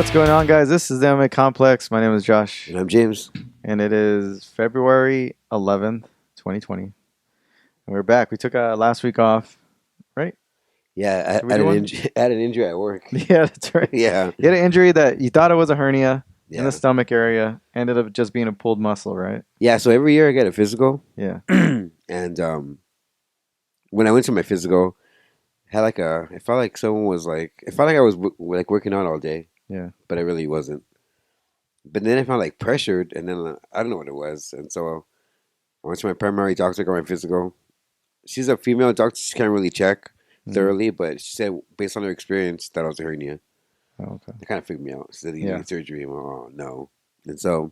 What's going on, guys? This is the MMA Complex. My name is Josh. And I'm James. And it is February 11th, 2020. And we're back. We took last week off, right? Yeah, I had an injury at work. Yeah, that's right. Yeah. You had an injury that you thought it was a hernia in Yeah. the stomach area. Ended up just being a pulled muscle, right? Yeah, so every year I get a physical. Yeah. And when I went to my physical, it felt like I was working out all day. Yeah. But I really wasn't. But then I felt like pressured, and then I don't know what it was. And so I went to my primary doctor, got my physical. She's a female doctor. She can't really check thoroughly, but she said, based on her experience, that I was a hernia. Oh, okay. It kind of freaked me out. She said, you need surgery. I'm like, oh, no. And so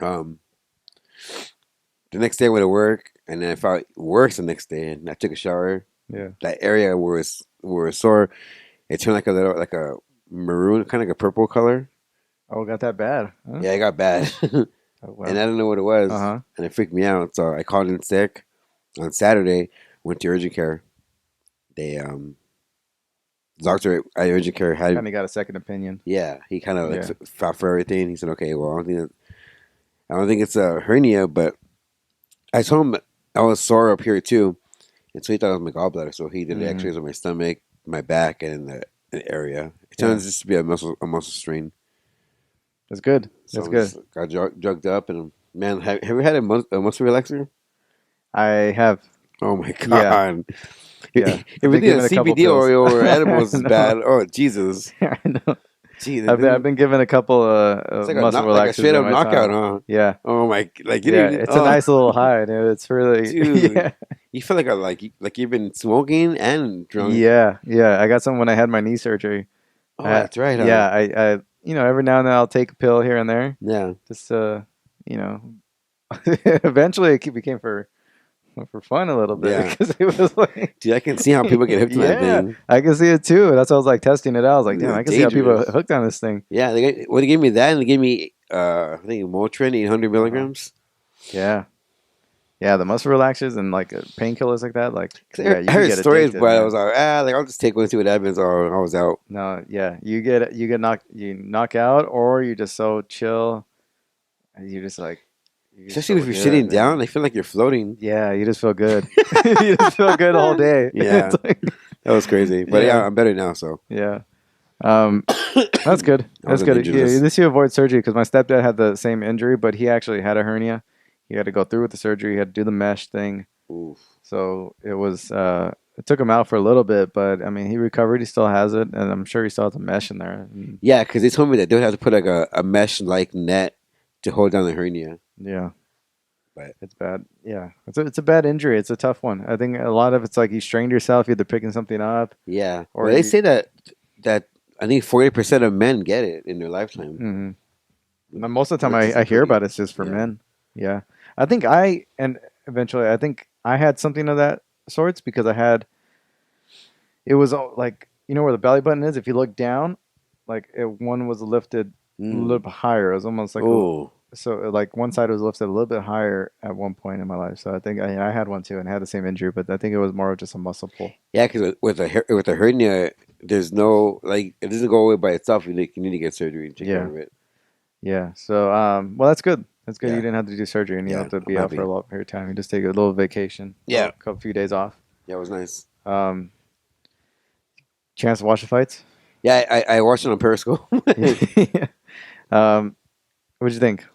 the next day I went to work, and then I felt worse the next day, and I took a shower. Yeah. That area where it was sore, it turned like a maroon, kind of like a purple color. Oh, it got that bad? Huh? Yeah, it got bad. Oh, wow. And I don't know what it was. Uh-huh. And it freaked me out. So I called in sick on Saturday, went to urgent care. They, doctor at urgent care had... Kind of got a second opinion. Yeah, he kind of fought for everything. He said, okay, well, I don't think it's a hernia, but I told him I was sore up here too. And so he thought it was my gallbladder. So he did the x-rays on my stomach, my back, and the area. It turns out to be a muscle strain. That's good. So That's good. Got drugged up. And man, have you had a muscle relaxer? I have. Oh my God. Yeah. Everything a CBD or edibles is bad. Oh, Jesus. I know. Gee, I've been given a couple it's like muscle relaxers. Like a straight up knockout, time. huh? Yeah. Oh my! It's a nice little high, dude. It's really, dude. You feel like you've been smoking and drunk. Yeah. I got some when I had my knee surgery. Oh, that's right. Huh? Yeah, I every now and then I'll take a pill here and there. Yeah. Just eventually it became for fun a little bit because it was like, dude, I can see how people get hooked on that thing. I can see it too. That's why I was like testing it out. I was like, damn, I can see how people are hooked on this thing. Yeah, they gave me that, and they gave me I think Motrin 800 milligrams. Yeah, the muscle relaxers and like painkillers like that. Like, I heard stories, but I was like, I'll just take one, see what happens, or I was out. No, yeah, you knock out, or you're just so chill, and you just like. Especially if you're sitting down, I feel like you're floating. Yeah, you just feel good. You just feel good all day. Yeah, that was crazy. But yeah, I'm better now. So yeah, that's good. That's good. Yeah, this you avoid surgery because my stepdad had the same injury, but he actually had a hernia. He had to go through with the surgery. He had to do the mesh thing. Oof. So it was. It took him out for a little bit, but I mean, he recovered. He still has it, and I'm sure he still has a mesh in there. Yeah, because they told me that they would have to put like a mesh like net to hold down the hernia. Yeah. But it's bad. Yeah. It's a bad injury. It's a tough one. I think a lot of it's like you strained yourself, you're either picking something up. Yeah. Or they say that I think 40% of men get it in their lifetime. Mm-hmm. Most of the time I hear about it's just for men. Yeah. I think eventually I think I had something of that sorts because it was like, where the belly button is? If you look down, like one was lifted a little bit higher. It was almost like so like one side was lifted a little bit higher at one point in my life. So I think I had one too and had the same injury, but I think it was more of just a muscle pull. Yeah, because with a hernia, there's no it doesn't go away by itself. You need to get surgery and take care of it. Yeah. So well, that's good. That's good. Yeah. You didn't have to do surgery and you don't have to be out for a long period of time. You just take a little vacation. Yeah. A few days off. Yeah, it was nice. Chance to watch the fights? Yeah, I watched it on Periscope. What'd you think?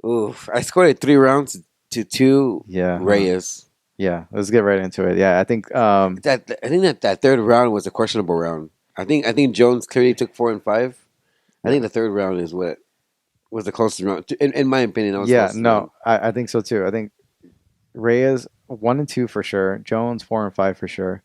Oof. I scored it 3 rounds to 2 Reyes. Yeah, let's get right into it. Yeah, I think that third round was a questionable round. I think Jones clearly took 4 and 5. I think the third round is what was the closest round. In my opinion, I think so too. I think Reyes 1 and 2 for sure. Jones 4 and 5 for sure.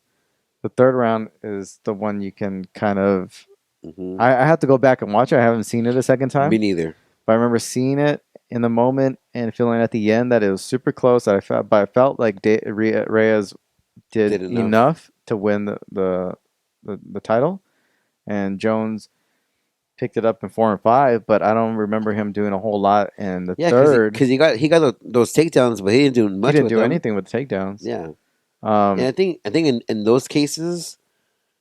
The third round is the one you can kind of. Mm-hmm. I have to go back and watch it. I haven't seen it a second time. Me neither. But I remember seeing it in the moment and feeling at the end that it was super close. I felt like Reyes did enough to win the title, and Jones picked it up in 4 and 5. But I don't remember him doing a whole lot in the third because he got those takedowns, but he didn't do much. He didn't do anything with the takedowns. Yeah, and I think in those cases,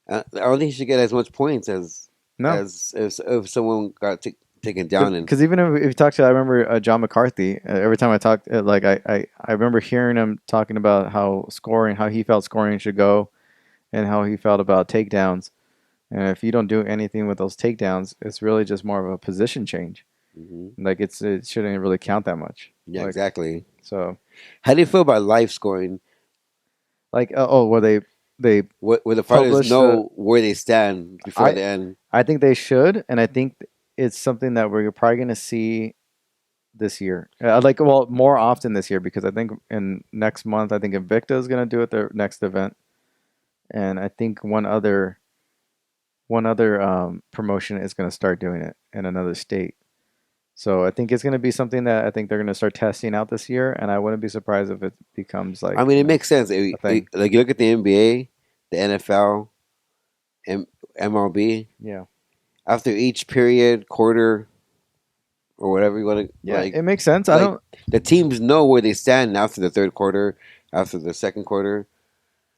I don't think he should get as much points as No, as if someone got taken down. And because even if you talk to, I remember John McCarthy. Every time I talked, I remember hearing him talking about how he felt scoring should go, and how he felt about takedowns. And if you don't do anything with those takedowns, it's really just more of a position change. hmm Like it shouldn't really count that much. yeah, Like exactly. so, How do you feel about live scoring? like where they Where the fighters publish the know where they stand before I the end? I think they should, and I think it's something that we're probably going to see this year. More often this year because I think in next month I think Invicta is going to do it their next event, and I think one other promotion is going to start doing it in another state. So I think it's going to be something that I think they're going to start testing out this year, and I wouldn't be surprised if it becomes I like mean, it makes sense. a thing. Like you look at the NBA, the NFL, M- MLB. Yeah, After each period, quarter, or whatever you want to yeah, it makes sense. I like don't the teams know where they stand after the third quarter, after the second quarter.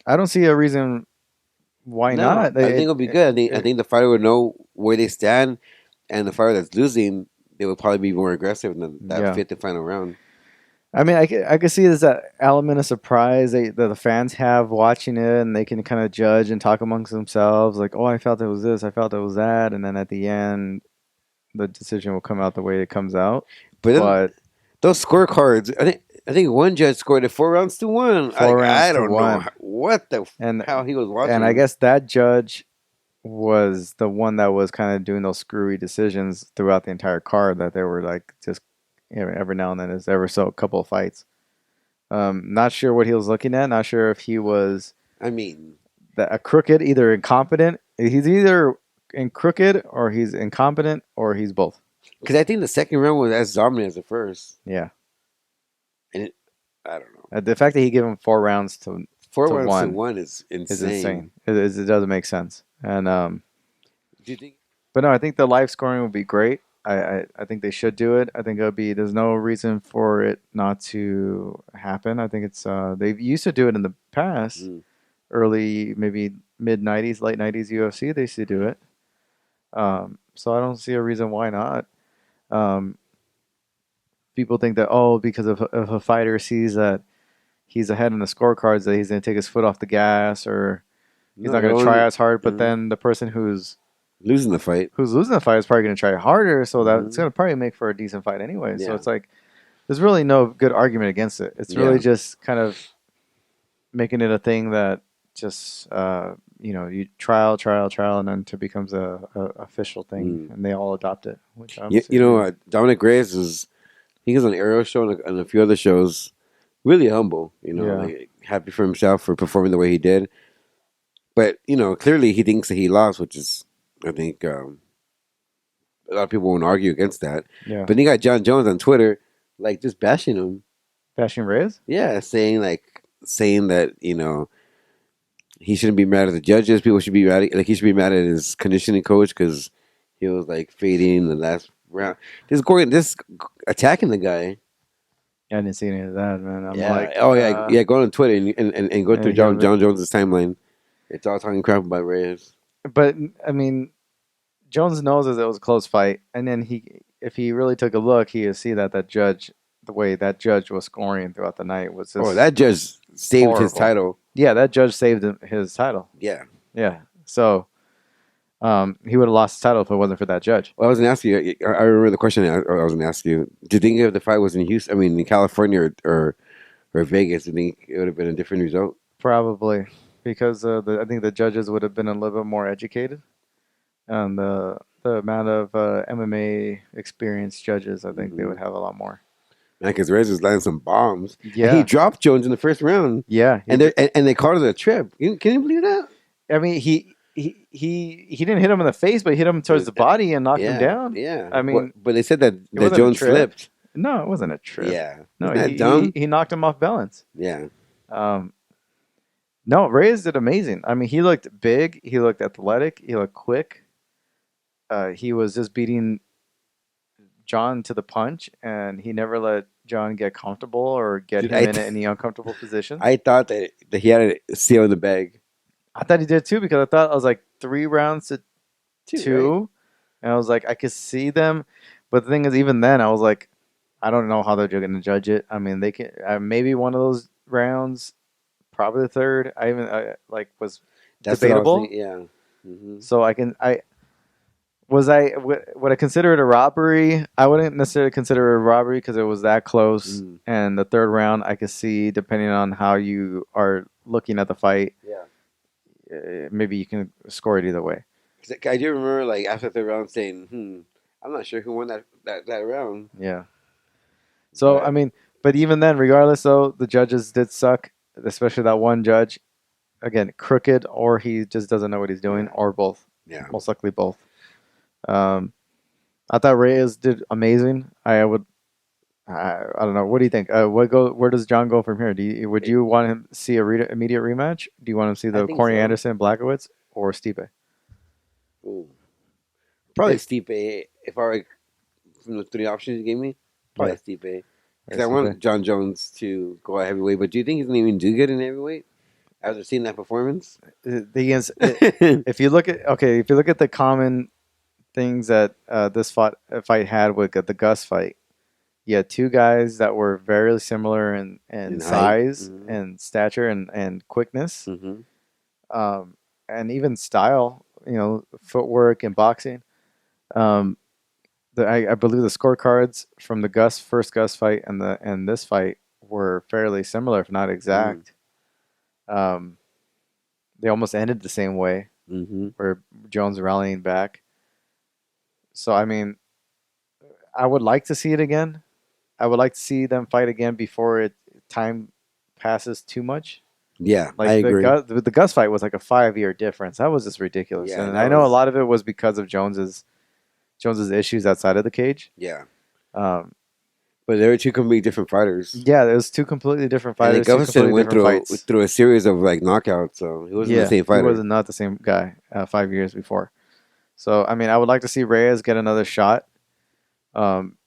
I don't see a reason why No, not. I think it'll be good. I think the fighter would know where they stand, and the fighter that's losing, they would probably be more aggressive in that Yeah. fifth and final round. I mean, I could see there's that element of surprise that the fans have watching it, and they can kind of judge and talk amongst themselves, like, "Oh, I felt it was this, I felt it was that," and then at the end, the decision will come out the way it comes out. But then But those scorecards, I think one judge scored it 4 rounds to 1. four I rounds to don't know one, what the and how he was and I watching. guess that judge was the one that was kind of doing those screwy decisions throughout the entire card. That they were like just every now and then, there's ever so a couple of fights. Not sure what he was looking at. Not sure if he was I mean, a crooked, either incompetent. He's either in crooked or he's incompetent or he's both. because I think the second round was as dominant as the first, Yeah. and I don't know. The fact that he gave him 4 rounds Four to rounds to one one is is insane. insane. It doesn't make sense. And Do you think? but no, I think the live scoring would be great. I think they should do it. I think it'll be. There's no reason for it not to happen. I think it's. They used to do it in the past, Mm. early maybe mid '90s, late '90s UFC. They used to do it. So I don't see a reason why not. Um, People think that because if a fighter sees that he's ahead in the scorecards, that he's going to take his foot off the gas or he's No, not you're going to try only as hard. But then the person losing the fight. who's losing the fight is probably going to try harder, so that's Hmm going to probably make for a decent fight anyway. So Yeah, it's like there's really no good argument against it. It's really yeah. just kind of making it a thing that just you trial, and then to becomes a official thing, Mm. and they all adopt it, which You, obviously you agree know, with. Dominic Reyes he was on the Aerial show and a few other shows. Really humble, Yeah, like happy for himself for performing the way he did. But clearly he thinks that he lost, which is, I think, a lot of people won't argue against that. yeah. But then you got John Jones on Twitter, like just bashing him. Bashing Reyes? Yeah, saying that he shouldn't be mad at the judges. People should be mad he should be mad at his conditioning coach because he was like fading in the last round. This attacking the guy. I didn't see any of that, man. I'm Yeah. like, Oh yeah. Yeah. Go on Twitter and go through yeah, John Jones's timeline. It's all talking crap about Reyes. but I mean, Jones knows that it was a close fight, and then if he really took a look, he would see that the way that judge was scoring throughout the night was Oh, just that judge saved his horrible. title. Yeah, that judge saved his title. Yeah. Yeah, so he would have lost his title if it wasn't for that judge. Well, I was gonna ask you. I remember the question I was gonna ask you. Do you think if the fight was in Houston, I mean, in California or Vegas, do you think it would have been a different result? Probably because I think the judges would have been a little bit more educated, and the amount of MMA experienced judges, I think they Mm-hmm. would have a lot more. Man, because Reyes was landing some bombs. And he Yeah, dropped Jones in the first round, yeah. and they called it a trip. Can you believe that? I mean, he didn't hit him in the face, but he hit him towards the body and knocked him Yeah, down. yeah. I mean, But they said that it wasn't a Jones trip. slipped. No, it wasn't a trip. Yeah, No, isn't that dumb? he knocked him off balance. Yeah, Um, no, Reyes did amazing. I mean, he looked big. He looked athletic. He looked quick. He was just beating John to the punch, and he never let John get comfortable or get Dude, him in any uncomfortable positions. I thought that he had a seal in the bag. I thought he did too because I thought I was like 3 rounds Right? two, and I was like, I could see them, but the thing is, even then, I was like, I don't know how they're going to judge it. I mean, they can maybe one of those rounds, probably the third. I like was That's what I was debatable. thinking. Yeah. Hmm. So would I consider it a robbery? I wouldn't necessarily consider it a robbery because it was that close. Mm. And the third round, I could see, depending on how you are looking at the fight, Yeah. maybe you can score it either way. 'Cause I do remember like after the round saying, I'm not sure who won that round. Yeah. So I But mean, but even then, regardless, though, the judges did suck, especially that one judge. Again, crooked, or he just doesn't know what he's doing, yeah. or both. Yeah. Most likely both. Um, I thought Reyes did amazing. I don't know. What do you think? Where does John go from here? Would you want him to see a immediate rematch? Do you want him to see I the think Corey so. Anderson, Blachowicz, or Stipe? Ooh. Probably It, Stipe. If I were from the three options you gave me, yeah, probably Stipe. or Because I want Stipe. John Jones to go at heavyweight, but do you think he's gonna even do good in heavyweight after seeing that performance? If you look at if you look at the common things that this fight had with the Gus fight, you had two guys that were very similar in In height. size Hmm. and stature and quickness, Hmm. um, and even style. Footwork and boxing. Um, I believe the scorecards from the first Gus fight and this fight were fairly similar, if not Mm. exact. Um, they almost ended the same way, Hmm. where Jones rallying back. So I mean, I would like to see it again. I would like to see them fight again before time passes too much. Yeah, I Like agree. the Gus fight was like a 5 year difference. That was just ridiculous, Yeah, and that I know a was lot of it was because of Jones's issues outside of the cage. yeah. Um, But they were two completely different fighters. yeah, it was two completely different And then fighters, two Gustafsson completely went different fights. through a series of like knockouts, so he wasn't the Yeah, same he fighter. was not the same guy 5 years before. So I mean, I would like to see Reyes get another shot.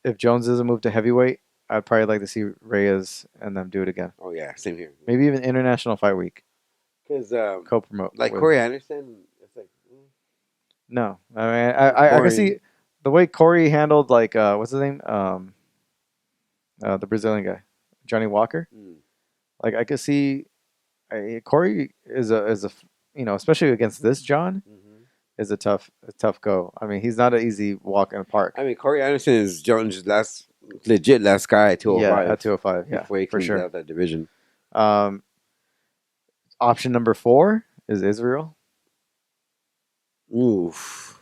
If Jones doesn't move to heavyweight, I'd probably like to see Reyes and them do it again. Oh yeah, same here. Maybe even International Fight Week Because co-promote like with. Corey Anderson, it's like No, I mean it's I can see boring. the way Corey handled like what's his name the Brazilian guy Johnny Walker. Mm. Like I could see Corey is a especially against this John Hmm. is a tough go. I mean he's not an easy walk in the park. I mean, Corey Anderson is Jones' last guy at Yeah, at 205 205. Yeah, before he for cleans sure. out that division. Um, Option number four is Israel. Oof.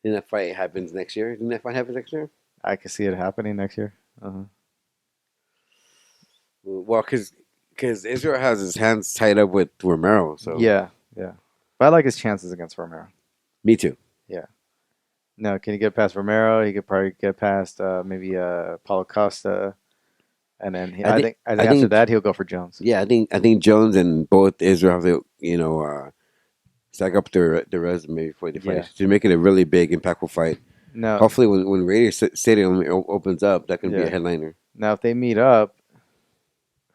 Think that fight happens next year? Think that fight happens next year? I could see it happening next year. Uh-huh. Well, because Israel has his hands tied up with Romero, so Yeah, yeah. But I like his chances against Romero. me too. Yeah. No, can he get past Romero? He could probably get past maybe Paulo Costa, and then I think I I think after think that he'll go for Jones. yeah, I think Jones and both Israel have to stack up their resume before they fight Yeah. to make it a really big, impactful fight. No. Hopefully, when Reyes Stadium opens up, that can be a Yeah. headliner. Now if they meet up,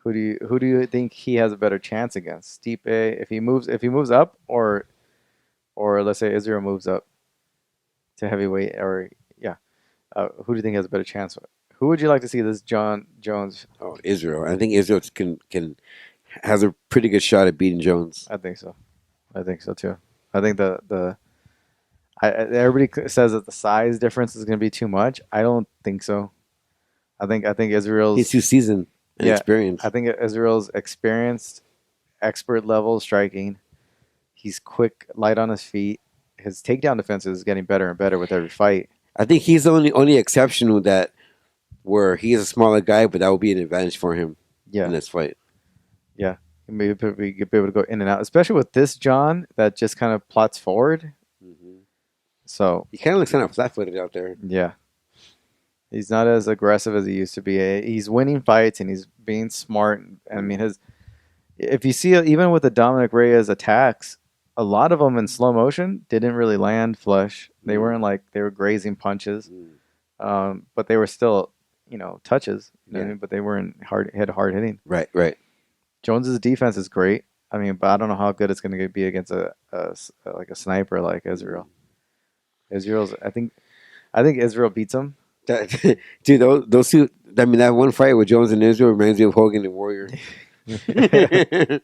who do you think he has a better chance against? Stipe if he moves up, or let's say Israel moves up to heavyweight, or yeah, who do you think has a better chance? Who would you like to see this John Jones? Oh, Israel! I think Israel can has a pretty good shot at beating Jones. I think so. I think so too. I think everybody says that the size difference is going to be too much. I don't think so. I think He's Israel's too seasoned and yeah. I experienced. think Israel's experienced, expert level striking. He's quick, light on his feet. His takedown defense is getting better and better with every fight. I think he's the only exception with that, where he is a smaller guy, but that would be an advantage for him in Yeah, this fight. yeah. Maybe we could be able to go in and out, especially with this John that just kind of plots forward. Hmm. So He kind of looks kind of flat-footed out there. yeah, he's not as aggressive as he used to be. He's winning fights and he's being smart. I mean, if you see even with the Dominic Reyes attacks, a lot of them in slow motion didn't really land flush. They weren't like they were grazing punches, Mm. but they were still touches. You know what I Yeah. mean? But they weren't hard hitting. Right, right. Jones's defense is great. I mean, but I don't know how good it's going to be against like a sniper like Israel. Israel's. I think Israel beats him. That, dude, those two. I mean, that one fight with Jones and Israel reminds me of Hogan and Warrior. Like the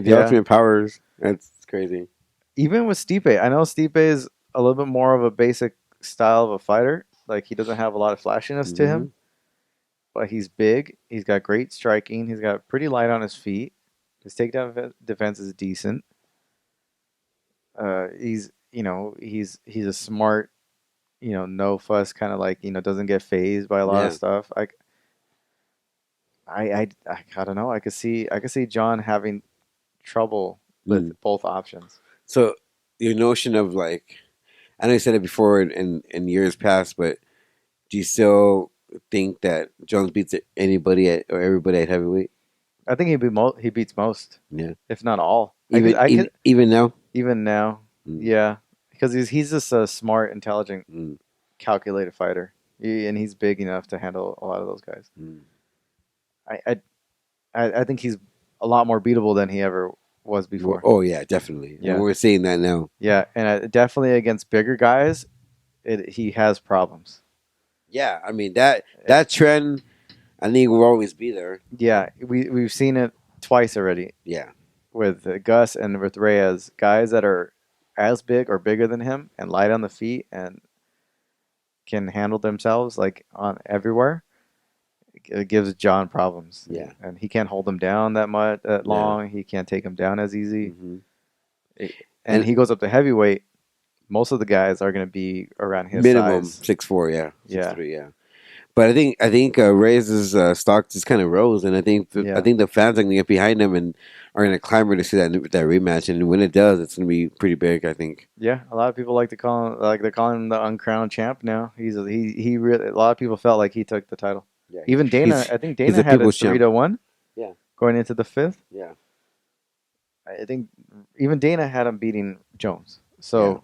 Yeah. Ultimate Powers. That's crazy. Even with Stipe, I know Stipe is a little bit more of a basic style of a fighter. Like he doesn't have a lot of flashiness to Hmm. him, but he's big. He's got great striking. He's got pretty light on his feet. His takedown defense is decent. He's a smart, no fuss kind of like doesn't get phased by a lot of Yeah. stuff. I don't know. I could see John having trouble Mm. with both options. So your notion of like, I know you said it before in years past, but do you still think that Jones beats anybody at or everybody at heavyweight? I think he beats most, Yeah. if not all. I could Even I even, could even now. even now, Mm. yeah, because he's just a smart, intelligent, Mm. calculated fighter, and he's big enough to handle a lot of those guys. Mm. I I I think he's a lot more beatable than he ever was before. Oh yeah, definitely, and Yeah, we're seeing that now. yeah, and definitely against bigger guys, he has problems. Yeah, I mean that trend, I think will always be there. Yeah, we've seen it twice already Yeah. with Gus and with Reyes, guys that are as big or bigger than him and light on the feet and can handle themselves like on everywhere. It gives John problems. Yeah. And he can't hold them down that Yeah. long. He can't take them down as easy. Hmm. And And he goes up to heavyweight. Most of the guys are going to be around his minimum size. 6'4", yeah, Yeah, 6'3", yeah. But I think Reyes' stock just kind of rose, and I yeah, think the fans are gonna get behind him and are gonna clamor to see that rematch. And when it does, it's gonna be pretty big. I think. yeah. A lot of people like to call him like they're calling him the uncrowned champ now. He really. A lot of people felt like he took the title. Yeah, Even Dana, I think he's Dana a had it people's three champ. to one Yeah, going into the fifth. yeah, I think even Dana had him beating Jones. yeah, So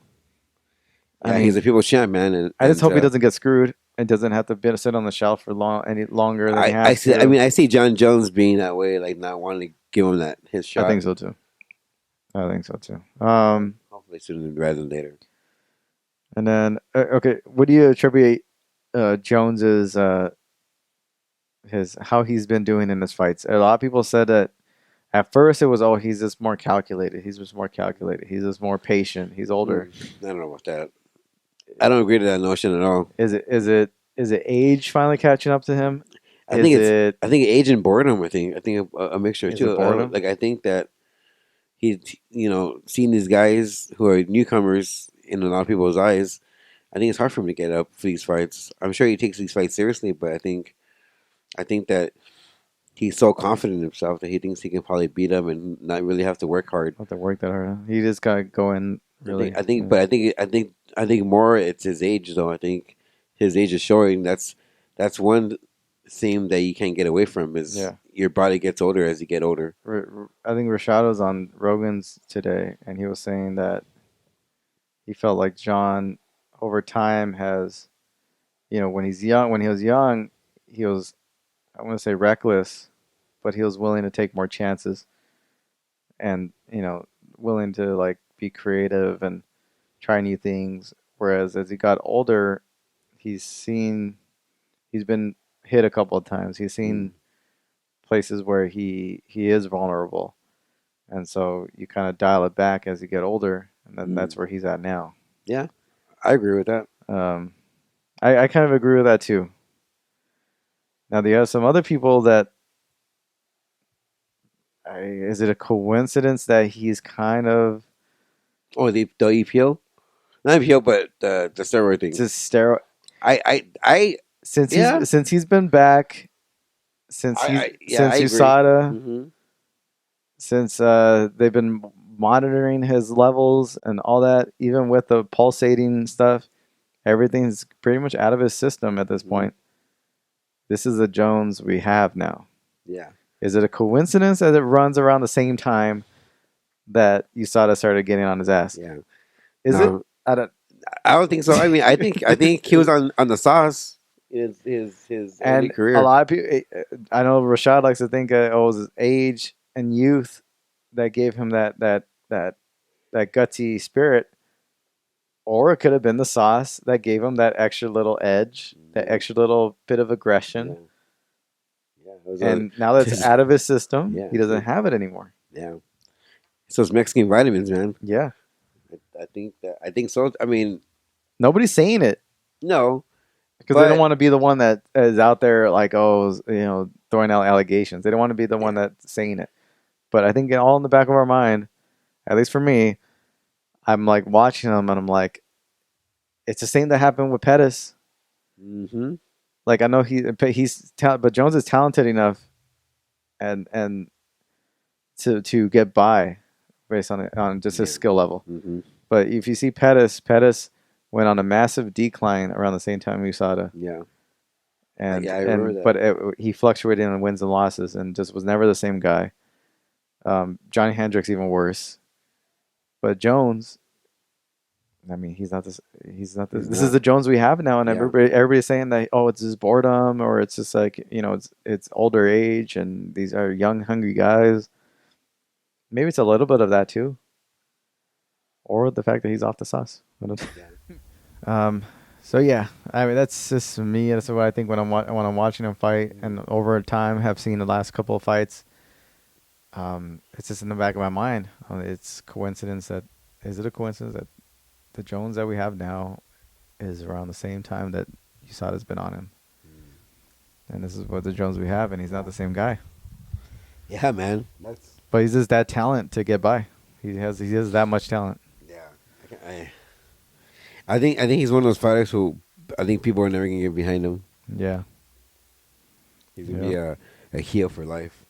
I yeah. He's mean, a people's champ, man. And I just hope he doesn't get screwed and doesn't have to sit on the shelf for any longer than he I has see. I to. mean, I see John Jones being that way, like not wanting to give him his I shot. think so too. I think so too. Hopefully sooner rather than later. And then okay, what do you attribute Jones's his how he's been doing in his fights? A lot of people said that at first it was he's just more calculated. He's just more calculated. He's just more patient. He's older. I don't know about that. I don't agree to that notion at all. Is it age finally catching up to him? I Is think it's it I think age and boredom. I think a mixture is it too. boredom? I think that he seeing these guys who are newcomers in a lot of people's eyes. I think it's hard for him to get up for these fights. I'm sure he takes these fights seriously, but I think that he's so confident in himself that he thinks he can probably beat him and not really have to work hard. Not to work that hard. He just gotta go in really. But I think more it's his age though. I think his age is showing. That's one theme that you can't get away from is Yeah. your body gets older as you get older. I think Rashad was on Rogan's today, and he was saying that he felt like John over time has, when he was young, he was, I want to say reckless, but he was willing to take more chances and, willing to like be creative and try new things. Whereas as he got older, he's seen, he's been hit a couple of times. He's Mm. seen places where he is vulnerable. And so you kind of dial it back as you get older, and then that's where he's at now. Yeah, I agree with that. Um, I kind of agree with that too. Now, there are some other people that is it a coincidence that he's kind of Oh, the EPO, not EPO, but the steroid thing. just steroid I yeah. since he's been back Yeah, I since agree. USADA Hmm. since they've been monitoring his levels and all that, even with the pulsating stuff, everything's pretty much out of his system at this point. This is the Jones we have now. Yeah. Is it a coincidence that it runs around the same time that USADA started getting on his ass? Yeah. Is it? No, I don't. I don't think so. I mean, I think he was on the sauce his early And career. a lot of people, I know Rashad likes to think it was his age and youth that gave him that gutsy spirit. Or it could have been the sauce that gave him that extra little edge, that Mhm. extra little bit of aggression. Yeah, yeah. It was And now that's just out of his system, yeah, he doesn't have it anymore. yeah. So it's Mexican vitamins, man. Yeah. I think so. I mean, Nobody's saying it no, because they don't but want to be the one that is out there like, oh, throwing out allegations. They don't want to be the one yeah, that's saying it. But I think all in the back of our mind, at least for me, I'm like watching them and I'm like, it's the same that happened with Pettis. hmm Like I know but Jones is talented enough and to get by based on just his yeah, skill level. hmm But if you see Pettis went on a massive decline around the same time USADA, yeah, and yeah. I remember and that. but he fluctuated in wins and losses and just was never the same guy. Johnny Hendricks even worse, but Jones. I mean, he's not this. He's not this. He's This is not. the Jones we have now, and Yeah, everybody's saying that it's his boredom, or it's just like it's older age, and these are young, hungry guys. Maybe it's a little bit of that too, or the fact that he's off the sauce. yeah. Um, so yeah, I mean that's just me. That's what I think when I'm watching him fight, and over time have seen the last couple of fights. It's just in the back of my mind. It's coincidence that is it a coincidence that the Jones that we have now is around the same time that USADA's been on him, and this is what the Jones we have, and he's not the same guy. Yeah, man. That's But he's just that talent to get by. He has that much talent. yeah. I think he's one of those fighters who I think people are never gonna get behind him. Yeah. He's gonna Yeah. be a heel for life.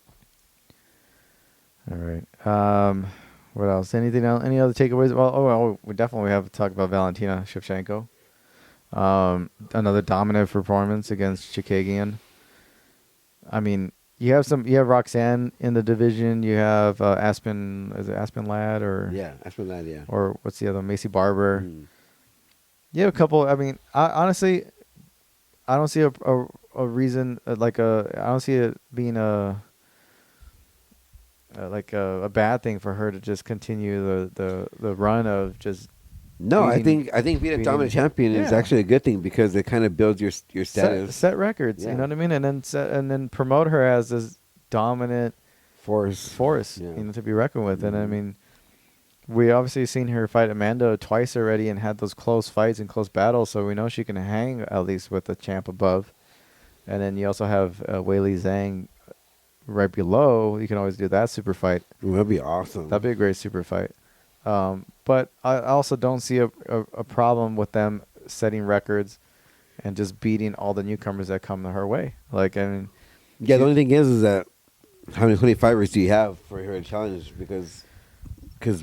All right. What else? Anything else? Any other takeaways? Well, we definitely have to talk about Valentina Shevchenko. Another dominant performance against Chikagian. I mean, you have Roxanne in the division. You have Aspen. Is it Aspen Ladd Yeah, that's what that. Yeah. or what's the other one? Macy Barber? Mm. You have a couple. I mean, honestly, I don't see a reason I don't see it being a bad thing for her to just continue the run of just No, beating, I think being a beating dominant champion is yeah. actually a good thing because it kind of builds your status. set records. Yeah. You know what I mean, and then promote her as this dominant force, Yeah. to be reckoned with. And I Mhm. mean, we obviously seen her fight Amanda twice already and had those close fights and close battles, so we know she can hang at least with the champ above. And then you also have Weili Zhang right below. You can always do that super fight. Ooh, that'd be awesome. That'd be a great super fight. But I also don't see a problem with them setting records and just beating all the newcomers that come her way. Like, I mean, Yeah, the only thing is that how many fighters do you have for her to challenge? Because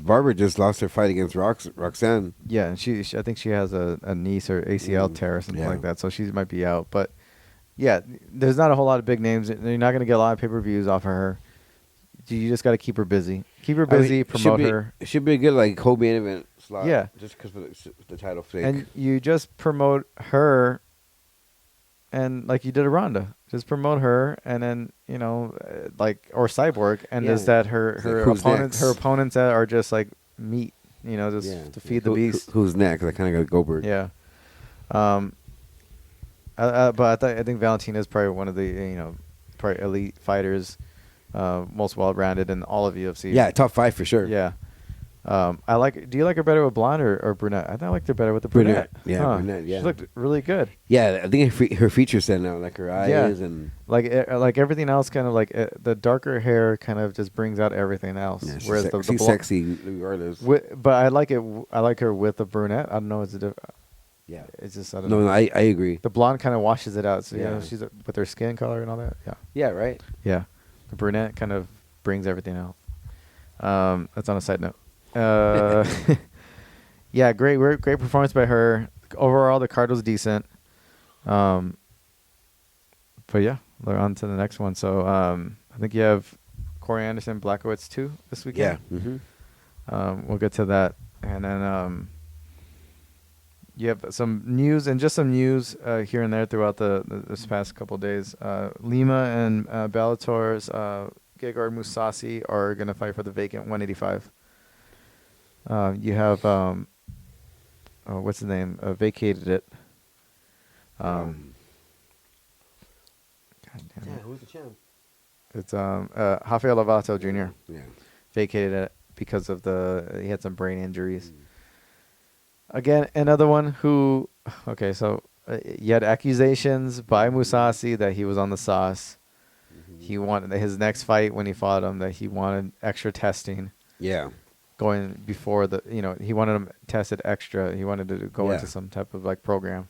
Barber just lost her fight against Roxanne. yeah, and I think she has a knee or ACL tear or something Yeah. like that, so she might be out. But yeah, there's not a whole lot of big names. You're not going to get a lot of pay-per-views off of her. You just got to keep her busy. Keep her busy, promote her. It should be a good like co-main event slot. Yeah. Just because of the title fake. And you just promote her, and like you did a Ronda, just promote her, and then or Cyborg, and Yeah. is that It's her like, who's opponents? next? Her opponents that are just like meat, just Yeah. to feed the beast. Who's next? I kind of got Goldberg. Yeah. But I think Valentina is probably one of the probably elite fighters, most well-rounded in all of UFC. Yeah, top 5 for sure. Yeah. Do you like her better with blonde or brunette? I think I liked her better with the brunette. Yeah, brunette, yeah. She looked really good. Yeah, I think her features stand out, like her eyes Yeah. and Like everything else, kind of like the darker hair kind of just brings out everything else. yeah, Whereas the she's blonde, sexy regardless. but I like it. I like her with the brunette. I don't know. Yeah. It's just I don't No, know. I agree. The blonde kind of washes it out. So Yeah. she's with her skin color and all that. Yeah. Yeah, right. Yeah, the brunette kind of brings everything out. That's on a side note. Yeah, great performance by her. Overall, the card was decent. But yeah, we're on to the next one. So I think you have Corey Anderson, Blachowicz too this Yeah. weekend. We'll get to that, and then you have some news here and there throughout this past couple of days. Lima and Bellator's Gegard Mousasi are going to fight for the vacant 185. You have what's his name? Vacated it. Um, God damn yeah, it. who's the champ? It's Rafael Lovato Jr. Yeah. Vacated it because of he had some brain injuries. Mm. Again, another one who, okay, so you had accusations by Musasi that he was on the sauce. Mm-hmm. He wanted his next fight when he fought him that he wanted extra testing Yeah. going before he wanted him tested extra. He wanted to go into Yeah. some type of like program.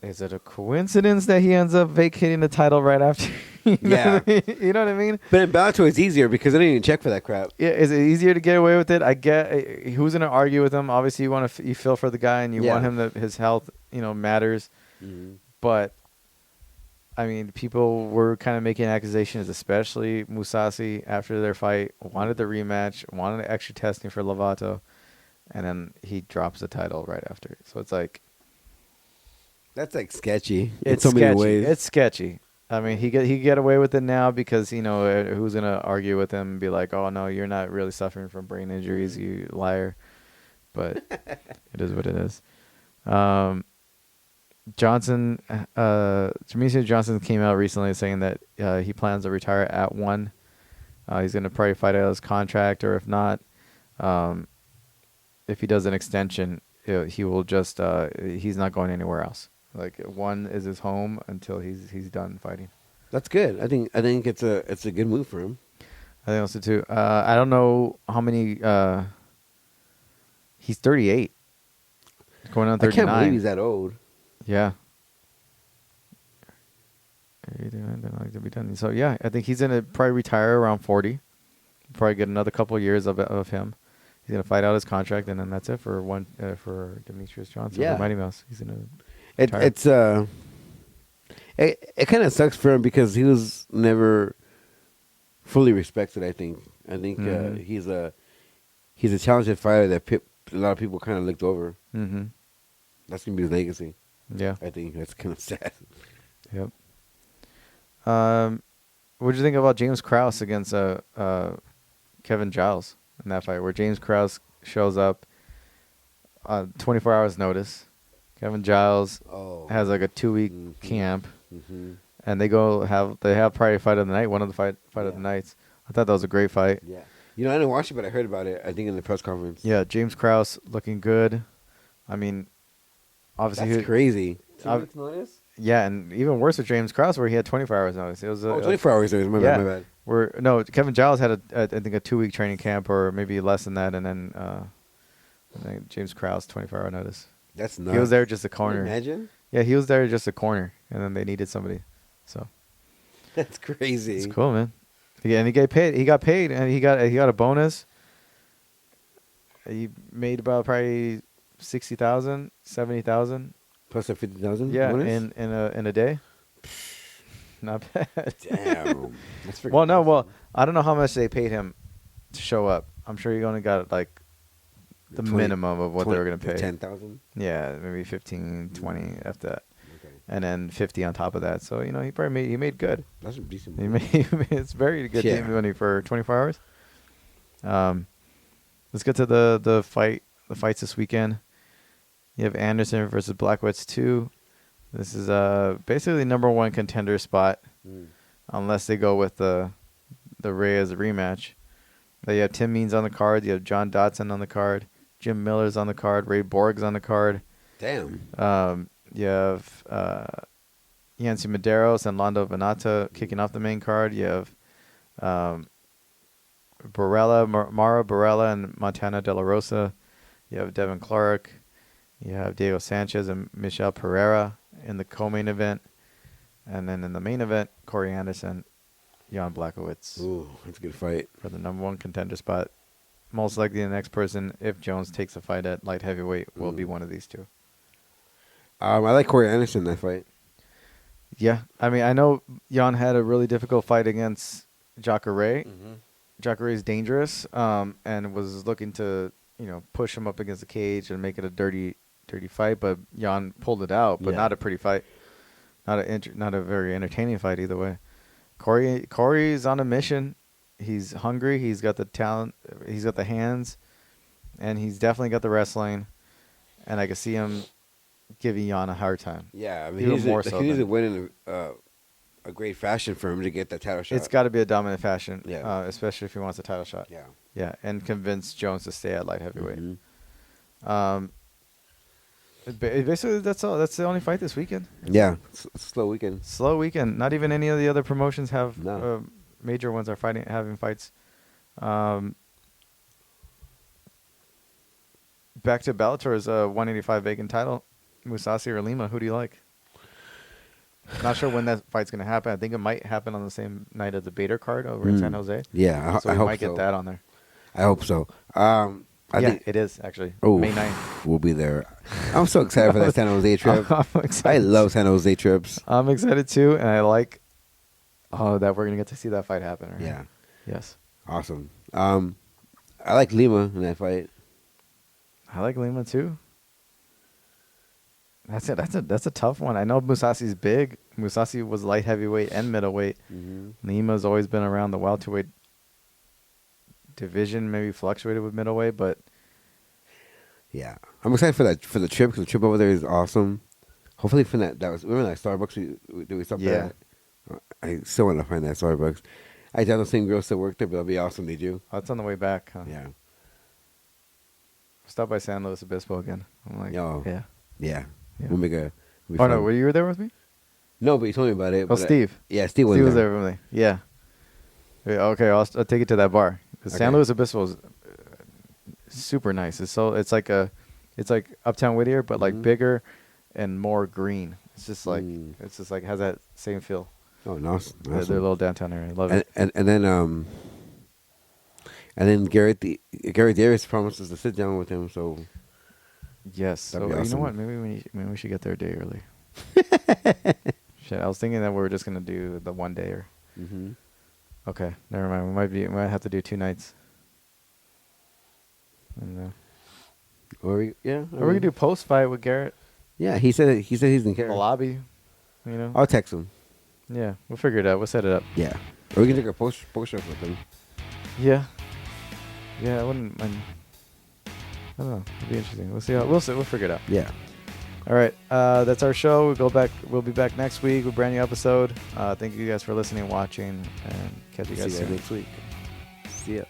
Is it a coincidence that he ends up vacating the title right after? Yeah. You know what I mean? But in Bellator, it's easier because they didn't even check for that crap. Yeah, is it easier to get away with it? I get who's gonna argue with him. Obviously, you feel for the guy and you want him that his health matters. Mm-hmm. But I mean, people were kind of making accusations, especially Musasi after their fight, wanted the rematch, wanted extra testing for Lovato, and then he drops the title right after. So it's like That's like sketchy in it's so sketchy. many ways. It's sketchy. I mean, he get away with it now because who's gonna argue with him and be like, "Oh no, you're not really suffering from brain injuries, you liar." But it is what it is. Johnson, Jameson Johnson came out recently saying that he plans to retire at 1. He's gonna probably fight out his contract, or if not, if he does an extension, he will just he's not going anywhere else. Like 1 is his home until he's done fighting. That's good. I think it's a good move for him. I think also too. I don't know how many. He's 38, going on 39. I can't believe he's that old. Yeah. To be done. So yeah, I think he's gonna probably retire around 40. Probably get another couple of years of him. He's gonna fight out his contract, and then that's it for Demetrius Johnson. Yeah. For Mighty Mouse. He's gonna. It kind of sucks for him because he was never fully respected. I think he's a talented fighter that a lot of people kind of looked over. Mm-hmm. That's gonna be his legacy. Yeah. I think that's kind of sad. Yep. What did you think about James Krause against Kevin Giles in that fight, where James Krause shows up on 24 hours notice? Kevin Giles has like a 2-week camp, and they have probably fight of the night, one of the fight of the nights. I thought that was a great fight. Yeah. I didn't watch it, but I heard about it. I think in the press conference. Yeah, James Krause looking good. I mean, obviously that's crazy. 2 weeks notice. Yeah, and even worse with James Krause, where he had 24 hours notice. It was 24 hours notice. My bad. Kevin Giles had I think a 2-week training camp, or maybe less than that, and then James Krause 24-hour notice. That's nuts. He was there just a corner. Can you imagine? Yeah, he was there just a corner, and then they needed somebody. So that's crazy. It's cool, man. Yeah, and he got paid. He got paid, and he got a bonus. He made about probably 60,000, 70,000. Plus a 50,000. Yeah, bonus? in a day. Not bad. Damn. That's freaking well, no, awesome. well, I don't know how much they paid him to show up. I'm sure he only got like the 20 minimum of what they were going to pay. 10,000. Yeah, maybe 15, 20 after that. Okay. And then 50 on top of that. So, he probably made good. That's a decent. It's very good team money for 24 hours. Let's get to the fights this weekend. You have Anderson versus Blachowicz 2. This is basically the number 1 contender spot, unless they go with the Reyes rematch. You have Tim Means on the card. You have John Dodson on the card. Jim Miller's on the card. Ray Borg's on the card. Damn. You have Yancy Medeiros and Lando Venata kicking off the main card. You have Mara Barella and Montana De La Rosa. You have Devin Clark. You have Diego Sanchez and Michelle Pereira in the co-main event. And then in the main event, Corey Anderson, Jan Blachowicz. Ooh, that's a good fight. For the number 1 contender spot. Most likely the next person, if Jones takes a fight at light heavyweight, will be one of these two. I like Corey Anderson in that fight. Yeah. I mean, I know Jan had a really difficult fight against Jacare. Jacare is dangerous and was looking to, push him up against the cage and make it a dirty fight. But Jan pulled it out, but not a pretty fight. Not a very entertaining fight either way. Corey's on a mission. He's hungry. He's got the talent. He's got the hands. and he's definitely got the wrestling, and I can see him giving Jan a hard time. Yeah, I mean, Even he more needs so to than win in a great fashion for him to get that title shot. it's got to be a dominant fashion, Yeah. especially if he wants a title shot. Yeah. Yeah, and convince Jones to stay at light heavyweight. Mhm. Basically, that's all. That's the only fight this weekend. Yeah, it's a slow weekend. Slow weekend. Not even any of the other promotions have No. major ones are having fights. Back to Bellator's 185 vacant title, Mousasi or Lima. Who do you like? Not sure when that fight's going to happen. I think it might happen on the same night as the Bader card over in San Jose. Yeah, So I we hope might get that on there. I hope so. I think it is actually oh, May 9th. we'll be there. I'm so excited for that San Jose trip. I'm I excited. love San Jose trips. I'm excited too, and I like that we're going to get to see that fight happen. Right? Yeah. Yes. Awesome. I like Lima in that fight. I like Lima too. That's it. That's a tough one. I know Musasi's big. Musasi was light heavyweight and middleweight. Mm-hmm. Lima's always been around the welterweight division, maybe fluctuated with middleweight, but Yeah, I'm excited for the trip because the trip over there is awesome. Hopefully, from that was remember that Starbucks we stopped Yeah. at. I still want to find that Starbucks. I doubt the same girls still work there, but that'll be awesome. They do. that's on the way back. Huh? Yeah. Stop by San Luis Obispo again. I'm like, Yo. yeah. Yeah. Yeah. We'll make a. Oh no, you were there with me? No, but you told me about it. Oh, but Steve. yeah, Steve was Steve there. was there with me. Yeah. Yeah, okay, I'll take it to that bar. 'Cause San Okay. Luis Obispo is super nice. It's like Uptown Whittier, but like Mhm. bigger and more green. It's just like Mm. has that same feel. Oh, nice. Their little downtown area. I love And, it. and then Garrett Davis promises to sit down with him. So Yes. So that'd be you know awesome. what? Maybe we should get there a day early. Shit, I was thinking that we were just gonna do the one day or. mm-hmm. Okay, never mind. We might have to do 2 nights. And, Or we could do post fight with Garrett Yeah, he said he's in in care. the lobby. You know. I'll text him. Yeah, we'll figure it out. We'll set it up. Yeah, or we can take a post up with him. Yeah. Yeah, I wouldn't mind. I don't know. It'd be interesting. We'll see how we'll figure it out. Yeah. All right. That's our show. We'll be back next week with a brand new episode. Thank you guys for listening and watching, and catch you guys See you soon. next week. See ya.